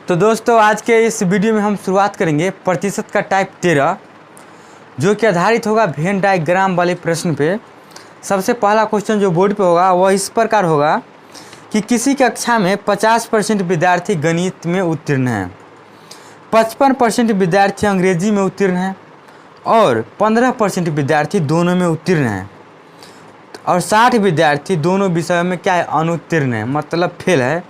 तो दोस्तों आज के इस वीडियो में हम शुरुआत करेंगे प्रतिशत का टाइप 13, जो कि आधारित होगा वेन डायग्राम वाले प्रश्न पे। सबसे पहला क्वेश्चन जो बोर्ड पे होगा वह इस प्रकार होगा कि किसी कक्षा में 50% विद्यार्थी गणित में उत्तीर्ण हैं, 55% विद्यार्थी अंग्रेजी में उत्तीर्ण हैं और 15% विद्यार्थी दोनों में उत्तीर्ण हैं और 60 विद्यार्थी दोनों विषयों में क्या है, अनुत्तीर्ण है, मतलब फेल है।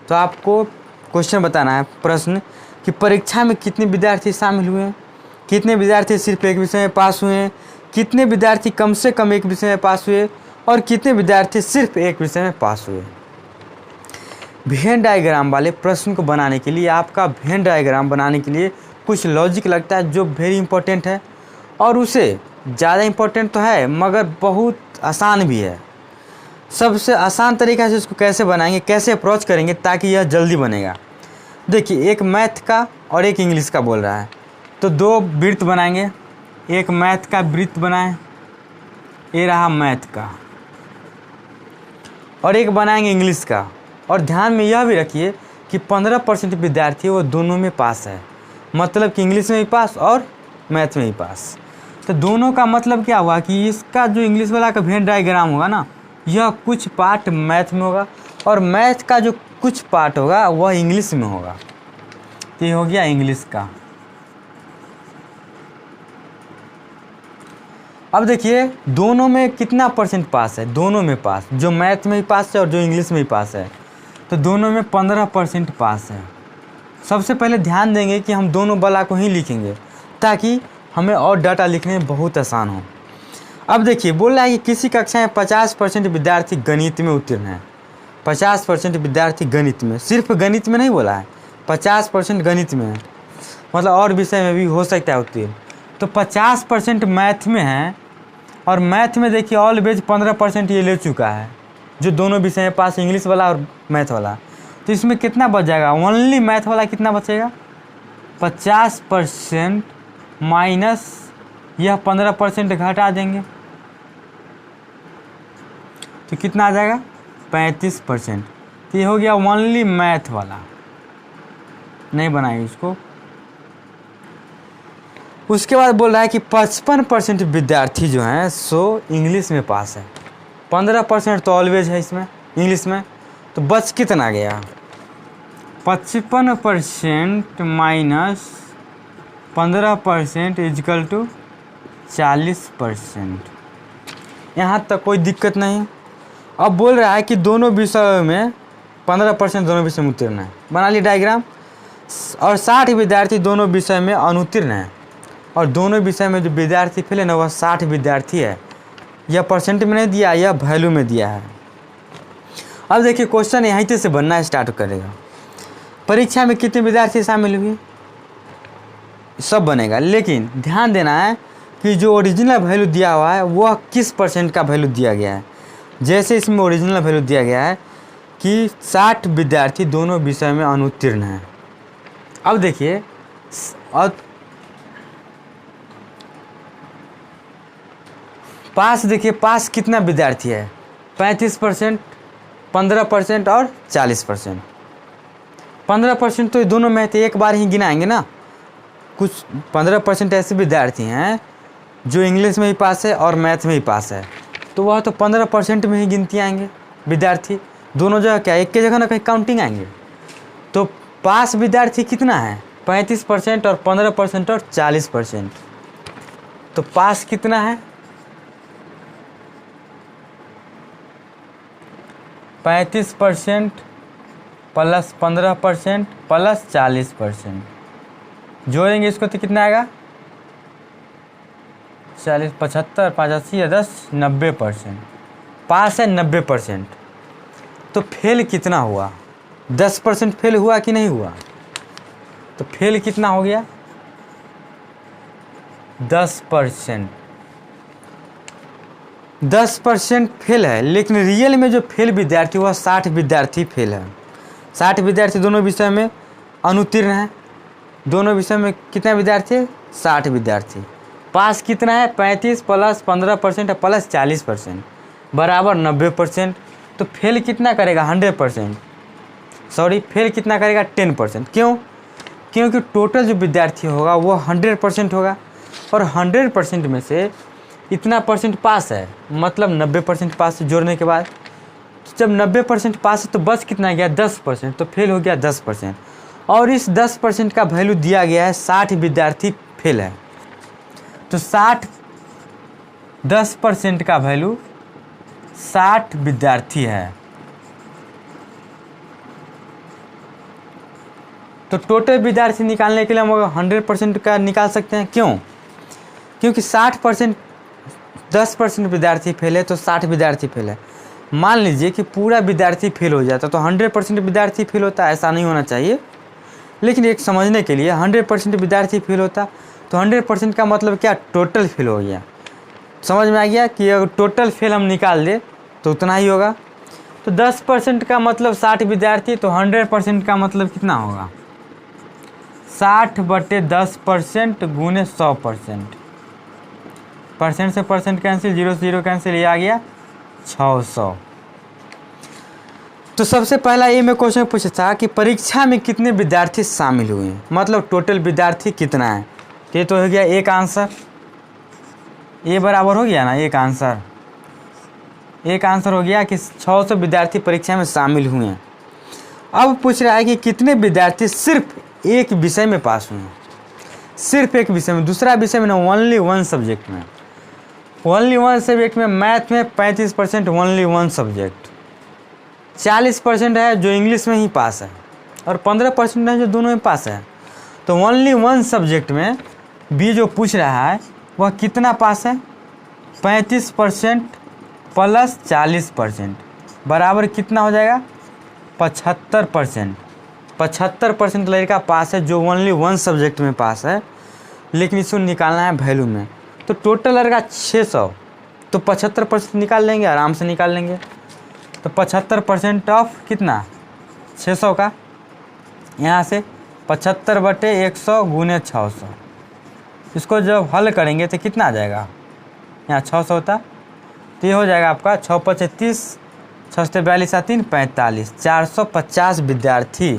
तो आपको क्वेश्चन बताना है प्रश्न कि परीक्षा में कितने विद्यार्थी शामिल हुए हैं, कितने विद्यार्थी सिर्फ एक विषय में पास हुए हैं, कितने विद्यार्थी कम से कम एक विषय में पास हुए और कितने विद्यार्थी सिर्फ एक विषय में पास हुए। वेन डायग्राम वाले प्रश्न को बनाने के लिए आपका वेन डायग्राम बनाने के लिए कुछ लॉजिक लगता है जो वेरी इंपॉर्टेंट है और उसे ज़्यादा इम्पोर्टेंट तो है मगर बहुत आसान भी है। सबसे आसान तरीका से इसको कैसे बनाएंगे, कैसे अप्रोच करेंगे ताकि यह जल्दी बनेगा। देखिए एक मैथ का और एक इंग्लिश का बोल रहा है, तो दो वृत्त बनाएंगे। एक मैथ का वृत्त बनाएं, ये रहा मैथ का, और एक बनाएंगे इंग्लिश का। और ध्यान में यह भी रखिए कि 15% विद्यार्थी वो दोनों में पास है, मतलब कि इंग्लिश में भी पास और मैथ में भी पास। तो दोनों का मतलब क्या हुआ कि इसका जो इंग्लिश वाला का वेन डायग्राम होगा ना, यह कुछ पार्ट मैथ में होगा और मैथ का जो कुछ पार्ट होगा वह इंग्लिश में होगा। तो ये हो गया इंग्लिश का। अब देखिए दोनों में कितना परसेंट पास है, दोनों में पास, जो मैथ में भी पास है और जो इंग्लिश में भी पास है, तो दोनों में 15% पास है। सबसे पहले ध्यान देंगे कि हम दोनों वाला को ही लिखेंगे ताकि हमें और डाटा लिखने में बहुत आसान हो। अब देखिए बोल रहा है कि किसी कक्षा में 50% विद्यार्थी गणित में उत्तीर्ण है। 50% विद्यार्थी गणित में, सिर्फ गणित में नहीं बोला है, 50% गणित में है, मतलब और विषय में भी हो सकता है उत्तीर्ण। तो 50% मैथ में है और मैथ में देखिए ऑलवेज 15% ये ले चुका है, जो दोनों विषय में पास, इंग्लिश वाला और मैथ वाला। तो इसमें कितना बच जाएगा, ओनली मैथ वाला कितना बचेगा, 50% माइनस यह 15% घटा देंगे तो कितना आ जाएगा, 35%। तो ये हो गया ओनली मैथ वाला, नहीं बनाइए इसको। उसके बाद बोल रहा है कि 55% विद्यार्थी जो हैं सो इंग्लिश में पास है, 15% तो ऑलवेज है इसमें इंग्लिश में। तो बच कितना गया, 55% माइनस 15% इजकल टू 40%। यहाँ तक कोई दिक्कत नहीं। अब बोल रहा है कि दोनों विषयों में 15% दोनों विषय में उत्तीर्ण है, बना लिए डायग्राम। और 60 विद्यार्थी दोनों विषय में अनुत्तीर्ण है और दोनों विषय में जो विद्यार्थी फेल है ना वह 60 विद्यार्थी है। यह परसेंट में नहीं दिया, यह वैल्यू में दिया है। अब देखिए क्वेश्चन यहीं से बनना स्टार्ट करेगा। परीक्षा में कितने विद्यार्थी शामिल हुए सब बनेगा, लेकिन ध्यान देना है कि जो ओरिजिनल वैल्यू दिया हुआ है वह किस परसेंट का वैल्यू दिया गया है। जैसे इसमें ओरिजिनल वैल्यू दिया गया है कि 60 विद्यार्थी दोनों विषय में अनुत्तीर्ण हैं। अब देखिए और पास, देखिए पास कितना विद्यार्थी है, 35%, 15% और 40%। 15% तो दोनों में थे, एक बार ही गिनाएंगे ना। कुछ 15% ऐसे विद्यार्थी हैं जो इंग्लिश में भी पास है और मैथ में भी पास है, तो वह तो 15% में ही गिनती आएंगे विद्यार्थी। दोनों जगह क्या एक के जगह ना कहीं काउंटिंग आएंगे। तो पास विद्यार्थी कितना है, 35% और 15% और 40%। तो पास कितना है, 35% प्लस 15% प्लस 40%। जोड़ेंगे इसको तो कितना आएगा, 40, 75, 85, 10, 90%। पास है 90%। तो फेल कितना हुआ, 10% फेल हुआ कि नहीं हुआ। तो फेल कितना हो गया, 10%। 10% फेल है, लेकिन रियल में जो फेल विद्यार्थी हुआ 60 विद्यार्थी फेल है। 60 विद्यार्थी दोनों विषय में अनुत्तीर्ण है। दोनों विषय में कितना विद्यार्थी, 60 विद्यार्थी। पास कितना है, 35 प्लस 15% प्लस 40% बराबर 90%। तो फेल कितना करेगा, 100%। सॉरी फेल कितना करेगा 10%। क्यों? क्योंकि टोटल जो विद्यार्थी होगा वो 100% होगा और 100% में से इतना परसेंट पास है, मतलब 90% पास जोड़ने के बाद। तो जब 90% पास है तो बस कितना गया 10%, तो फेल हो गया 10%। और इस 10% का वैल्यू दिया गया है 60 विद्यार्थी फेल है। तो 10% का वैल्यू 60 विद्यार्थी है। तो टोटल विद्यार्थी निकालने के लिए हम 100% का निकाल सकते हैं। क्यों? क्योंकि 60% 10% विद्यार्थी फेल है तो 60 विद्यार्थी फेल है। मान लीजिए कि पूरा विद्यार्थी फेल हो जाता तो 100% विद्यार्थी फेल होता, ऐसा नहीं होना चाहिए। लेकिन एक समझने के लिए 100% विद्यार्थी फेल होता तो 100% का मतलब क्या, टोटल फेल हो गया। समझ में आ गया कि अगर टोटल फेल हम निकाल दे तो उतना ही होगा। तो 10% का मतलब 60 विद्यार्थी, तो 100% का मतलब कितना होगा 60/10% गुने 100%। परसेंट से परसेंट कैंसिल, 0 से 0 कैंसिल, ये आ गया 600। तो सबसे पहला ये मैं क्वेश्चन पूछा था कि परीक्षा में कितने विद्यार्थी शामिल हुए हैं, मतलब टोटल विद्यार्थी कितना है। तो ये तो हो गया एक आंसर, ये बराबर हो गया ना एक आंसर। एक आंसर हो गया कि 600 विद्यार्थी परीक्षा में शामिल हुए हैं। अब पूछ रहा है कि कितने विद्यार्थी सिर्फ एक विषय में पास हुए हैं, सिर्फ एक विषय में, दूसरा विषय में ना, ओनली वन सब्जेक्ट में। ओनली वन सब्जेक्ट में मैथ में 35% ओनली वन सब्जेक्ट, 40% है जो इंग्लिश में ही पास है और 15% है जो दोनों में पास है। तो ओनली वन सब्जेक्ट में बी जो पूछ रहा है वह कितना पास है, 35% प्लस 40% बराबर कितना हो जाएगा 75%। 75% लड़का पास है जो ओनली वन सब्जेक्ट में पास है, लेकिन इसको निकालना है वैल्यू में। तो टोटल लड़का 600, तो 75% निकाल लेंगे, आराम से निकाल लेंगे। तो 75% ऑफ कितना 600 का, यहाँ से 75/100 गुने 600। इसको जब हल करेंगे तो कितना आ जाएगा, यहाँ 600 होता तो ये हो जाएगा आपका 6×5 = 30, 6 से 42 × 3 = 45, 450 विद्यार्थी।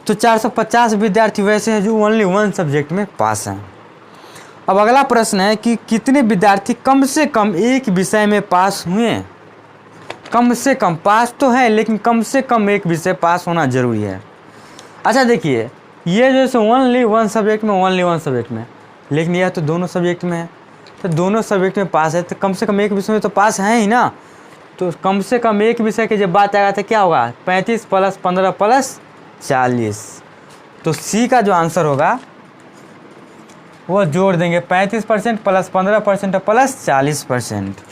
तो 450 विद्यार्थी वैसे हैं जो ओनली वन सब्जेक्ट में पास हैं। अब अगला प्रश्न है कि कितने विद्यार्थी कम से कम एक विषय में पास हुए हैं। कम से कम पास तो है, लेकिन कम से कम एक विषय पास होना जरूरी है। अच्छा देखिए, ये जैसे ओनली वन सब्जेक्ट में, ओनली वन सब्जेक्ट में, लेकिन यह तो दोनों सब्जेक्ट में है। तो दोनों सब्जेक्ट में पास है तो कम से कम एक विषय में तो पास है ही ना। तो कम से कम एक विषय की जब बात आएगा तो क्या होगा 35 + 15 + 40। तो सी का जो आंसर होगा वो जोड़ देंगे 35% + 15% + 40%।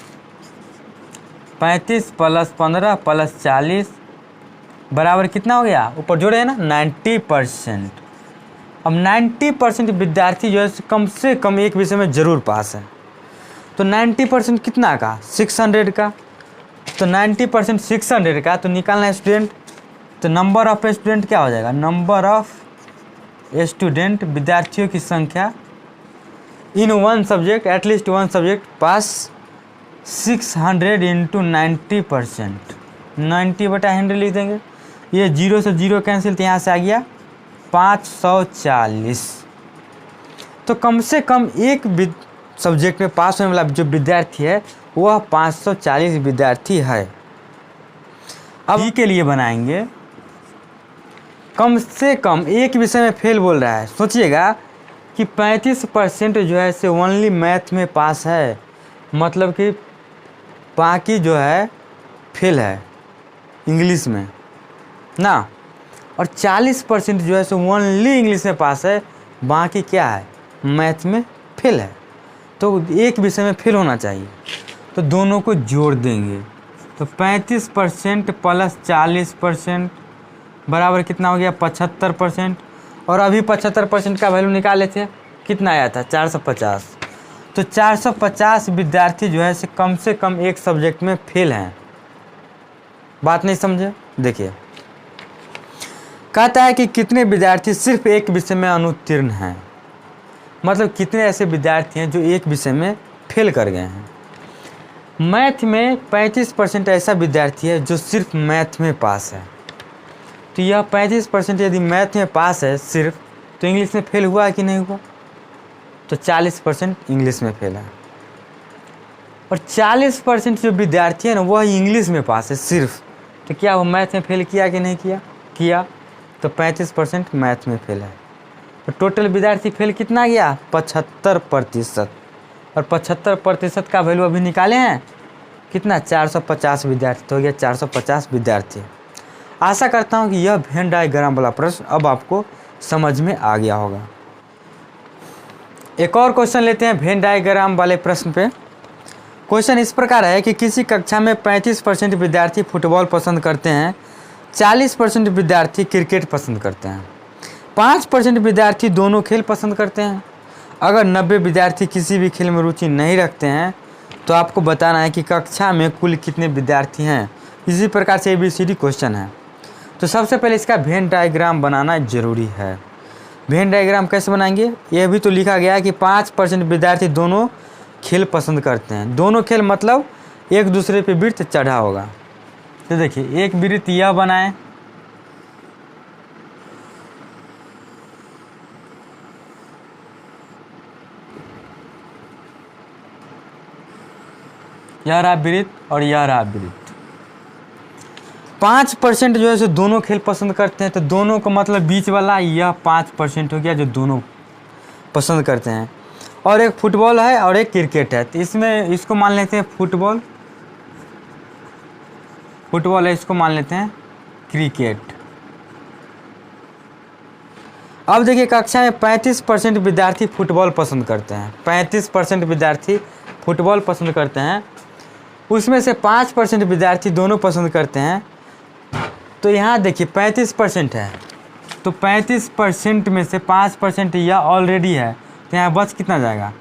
35 + 15 + 40 बराबर कितना हो गया, ऊपर जोड़े है ना 90%। अब 90% विद्यार्थी जो है कम से कम एक विषय में ज़रूर पास है। तो 90% कितना का 600 का, तो 90% 600 का तो निकालना है स्टूडेंट। तो नंबर ऑफ स्टूडेंट क्या हो जाएगा, नंबर ऑफ स्टूडेंट विद्यार्थियों की संख्या in one subject, at least one subject पास 600 × 90%, 90/100 लिख देंगे। ये 0 से 0 कैंसिल, तो यहाँ से आ गया 540। तो कम से कम एक सब्जेक्ट में पास होने वाला जो विद्यार्थी है वह 540 विद्यार्थी है। अब ई के लिए बनाएंगे कम से कम एक विषय में फेल बोल रहा है। सोचिएगा कि 35% जो है से ओनली मैथ में पास है, मतलब कि बाकी जो है फेल है इंग्लिश में ना, और 40% जो है सो ओनली इंग्लिश में पास है, बाकी क्या है मैथ में फेल है। तो एक विषय में फेल होना चाहिए, तो दोनों को जोड़ देंगे। तो 35% + 40% बराबर कितना हो गया 75%। और अभी 75% का वैल्यू निकाले थे, कितना आया था 450। तो 450 विद्यार्थी जो है कम से कम एक सब्जेक्ट में फेल हैं। बात नहीं समझे, देखिए कहता है कि कितने विद्यार्थी सिर्फ एक विषय में अनुत्तीर्ण हैं, मतलब कितने ऐसे विद्यार्थी हैं जो एक विषय में फेल कर गए हैं। मैथ में 35% ऐसा विद्यार्थी है जो सिर्फ मैथ में पास है। तो यह 35% यदि मैथ में पास है सिर्फ, तो इंग्लिश में फेल हुआ है कि नहीं हुआ? तो 40% इंग्लिश में फेल है। और 40% जो विद्यार्थी है ना वह इंग्लिश में पास है सिर्फ, तो क्या वो मैथ में फेल किया कि नहीं किया? तो 35% मैथ में फेल है। तो टोटल विद्यार्थी फेल कितना गया? 75%। और 75% का वैल्यू अभी निकाले हैं कितना? 450 विद्यार्थी। तो हो गया 450 विद्यार्थी। आशा करता हूँ कि यह वेन डायग्राम वाला प्रश्न अब आपको समझ में आ गया होगा। एक और क्वेश्चन लेते हैं वेन डायग्राम वाले प्रश्न पे। क्वेश्चन इस प्रकार है कि किसी कक्षा में 35% विद्यार्थी फुटबॉल पसंद करते हैं, 40% विद्यार्थी क्रिकेट पसंद करते हैं, 5% विद्यार्थी दोनों खेल पसंद करते हैं। अगर 90 विद्यार्थी किसी भी खेल में रुचि नहीं रखते हैं तो आपको बताना है कि कक्षा में कुल कितने विद्यार्थी हैं। इसी प्रकार से ABCD क्वेश्चन है। तो सबसे पहले इसका वेन डायग्राम बनाना जरूरी है। वेन डायग्राम कैसे बनाएंगे? यह भी तो लिखा गया है कि 5% विद्यार्थी दोनों खेल पसंद करते हैं। दोनों खेल मतलब एक दूसरे पे वृत्त चढ़ा होगा। तो देखिए एक वृत्त यह बनाएं, यह रहा वृत्त और यह रहा वृत्त। 5% जो है सो दोनों खेल पसंद करते हैं, तो दोनों का मतलब बीच वाला यह 5% हो गया जो दोनों पसंद करते हैं। और एक फुटबॉल है और एक क्रिकेट है, तो इसमें इसको मान लेते हैं फुटबॉल है, इसको मान लेते हैं क्रिकेट। अब देखिए कक्षा में 35% विद्यार्थी फुटबॉल पसंद करते हैं, 35% विद्यार्थी फुटबॉल पसंद करते हैं, उसमें से 5% विद्यार्थी दोनों पसंद करते हैं। तो यहाँ देखिए 35% है, तो 35% में से 5% यह ऑलरेडी है, तो यहाँ बच कितना जाएगा?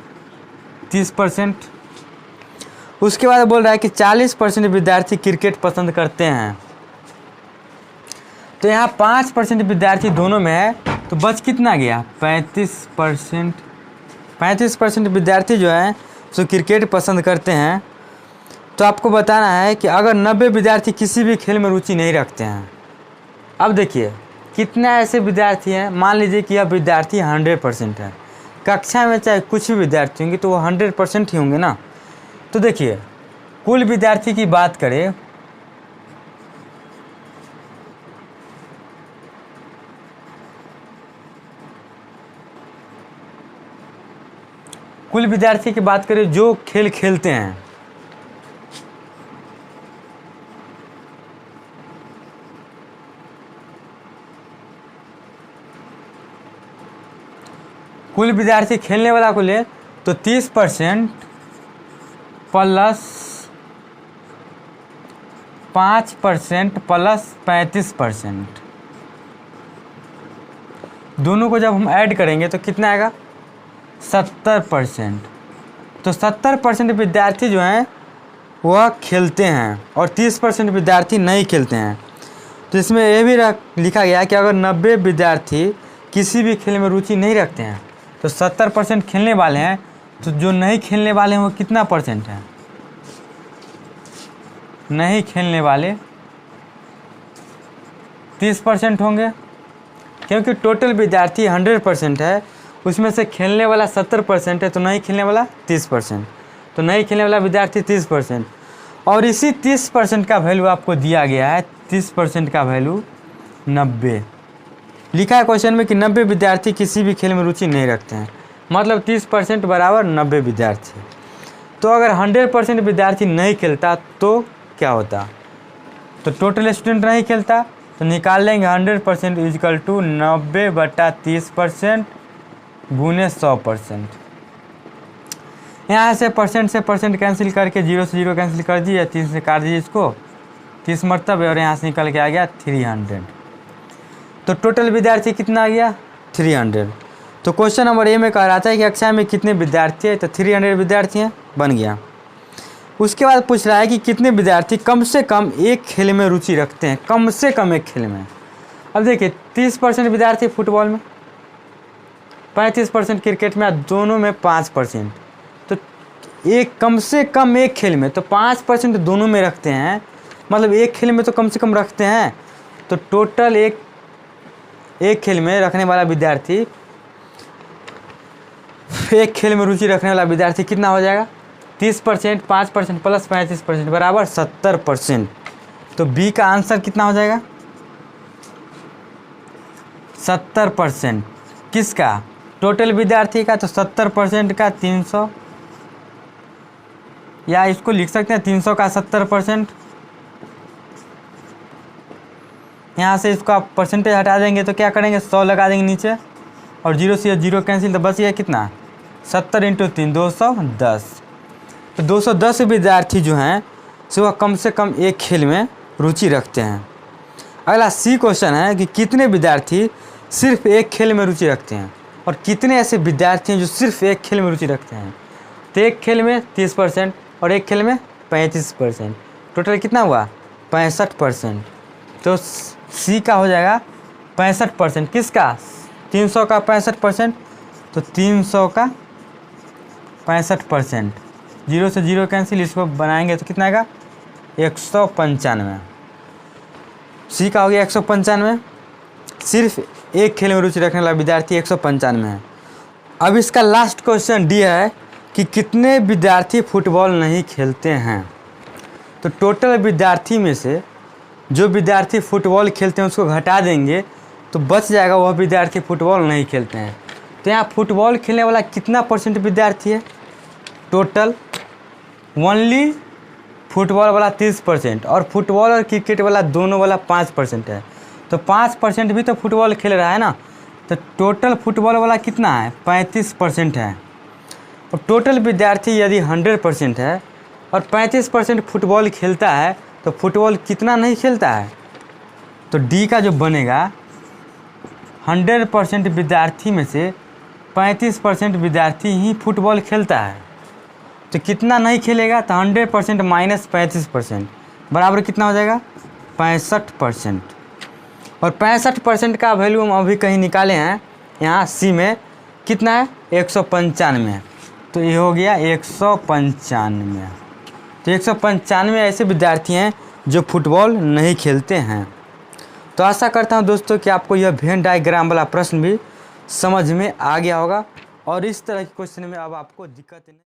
30%। उसके बाद बोल रहा है कि 40% विद्यार्थी क्रिकेट पसंद करते हैं, तो यहाँ 5% विद्यार्थी दोनों में है, तो बच कितना गया? 35%। 35% विद्यार्थी जो है सो क्रिकेट पसंद करते हैं। तो आपको बताना है कि अगर 90 विद्यार्थी किसी भी खेल में रुचि नहीं रखते हैं। अब देखिए कितना ऐसे विद्यार्थी हैं, मान लीजिए कि यह विद्यार्थी 100% है। कक्षा में चाहे कुछ भी विद्यार्थी होंगे तो वो 100% ही होंगे ना। तो देखिए कुल विद्यार्थी की बात करें, कुल विद्यार्थी की बात करें जो खेल खेलते हैं, कुल विद्यार्थी खेलने वाला को ले तो 30% प्लस 5% प्लस 35%, दोनों को जब हम ऐड करेंगे तो कितना आएगा? 70%। तो 70% विद्यार्थी जो हैं वह खेलते हैं और 30% विद्यार्थी नहीं खेलते हैं। तो इसमें यह भी लिखा गया है कि अगर 90 विद्यार्थी किसी भी खेल में रुचि नहीं रखते हैं तो 70% खेलने वाले हैं, तो जो नहीं खेलने वाले हैं वो कितना परसेंट है? नहीं खेलने वाले 30% होंगे, क्योंकि टोटल विद्यार्थी 100% है, उसमें से खेलने वाला 70% है, तो नहीं खेलने वाला 30%। तो नहीं खेलने वाला विद्यार्थी 30%, और इसी 30% का वैल्यू आपको दिया गया है। 30% का वैल्यू 90 लिखा है क्वेश्चन में कि 90 विद्यार्थी किसी भी खेल में रुचि नहीं रखते हैं, मतलब 30% बराबर 90 विद्यार्थी। तो अगर 100% विद्यार्थी नहीं खेलता तो क्या होता? तो टोटल स्टूडेंट नहीं खेलता, तो निकाल लेंगे 100% इक्वल टू 90/30% गुने 100%। यहाँ से परसेंट कैंसिल करके 0 से 0 कैंसिल कर दीजिए, 3 से काट दीजिए इसको, 30 मरतब है, और यहाँ से निकल के आ गया 300। तो टोटल विद्यार्थी कितना आ गया? 300। तो क्वेश्चन नंबर ए में कह रहा था कि कक्षा में कितने विद्यार्थी है, तो 300 विद्यार्थी हैं, बन गया। उसके बाद पूछ रहा है कि कितने विद्यार्थी कम से कम एक खेल में रुचि रखते हैं, कम से कम एक खेल में। अब देखिए 30% विद्यार्थी फुटबॉल में, 35% क्रिकेट में, दोनों में 5%। तो एक कम से कम एक खेल में, तो 5% दोनों में रखते हैं, मतलब एक खेल में तो कम से कम रखते हैं। तो टोटल एक खेल में रखने वाला विद्यार्थी, एक खेल में रुचि रखने वाला विद्यार्थी कितना हो जाएगा? 30%, 5% प्लस 35% बराबर 70%। तो बी का आंसर कितना हो जाएगा? 70%। किसका? टोटल विद्यार्थी का। तो 70% का 300, या इसको लिख सकते हैं 300 का 70%। यहाँ से इसका परसेंटेज हटा देंगे तो क्या करेंगे? 100 लगा देंगे नीचे, और 0 से 0 कैंसिल, तो बच गया कितना? 70 × 3 210। तो 210 विद्यार्थी जो हैं सो वह कम से कम एक खेल में रुचि रखते हैं। अगला सी क्वेश्चन है कि कितने विद्यार्थी सिर्फ एक खेल में रुचि रखते हैं, और कितने ऐसे विद्यार्थी हैं जो सिर्फ एक खेल में रुचि रखते हैं? तो एक खेल में 30% और एक खेल में 35%, टोटल कितना हुआ? 65%। तो सी का हो जाएगा 65%। किसका? 300 का 65%, तो 300 का 65%, 0 से 0 कैंसिल, इसको बनाएंगे तो कितना आएगा? 195। सी का हो गया 195। सिर्फ एक खेल में रुचि रखने वाला विद्यार्थी 195 है। अब इसका लास्ट क्वेश्चन डी है कि कितने विद्यार्थी फुटबॉल नहीं खेलते हैं? तो टोटल विद्यार्थी में से जो विद्यार्थी फुटबॉल खेलते हैं उसको घटा देंगे तो बच जाएगा वह विद्यार्थी फुटबॉल नहीं खेलते हैं। तो यहाँ फुटबॉल खेलने वाला कितना % विद्यार्थी है? टोटल ओनली फुटबॉल वाला 30%, और फुटबॉल और क्रिकेट वाला दोनों वाला 5% है। तो 5% भी तो फुटबॉल खेल रहा है ना। तो टोटल फुटबॉल वाला कितना है? 35% है। और टोटल विद्यार्थी यदि 100% है और 35% फुटबॉल खेलता है तो फुटबॉल कितना नहीं खेलता है? तो डी का जो बनेगा 100% विद्यार्थी में से 35% विद्यार्थी ही फुटबॉल खेलता है। तो कितना नहीं खेलेगा? तो 100% माइनस 35% बराबर कितना हो जाएगा? 65%। और 65% का वैल्यू हम अभी कहीं निकाले हैं, यहाँ सी में कितना है? 195। तो ये हो गया 195। तो 195 ऐसे विद्यार्थी हैं जो फुटबॉल नहीं खेलते हैं। तो आशा करता हूं दोस्तों कि आपको यह वेन डायग्राम वाला प्रश्न भी समझ में आ गया होगा, और इस तरह के क्वेश्चन में अब आपको दिक्कत नहीं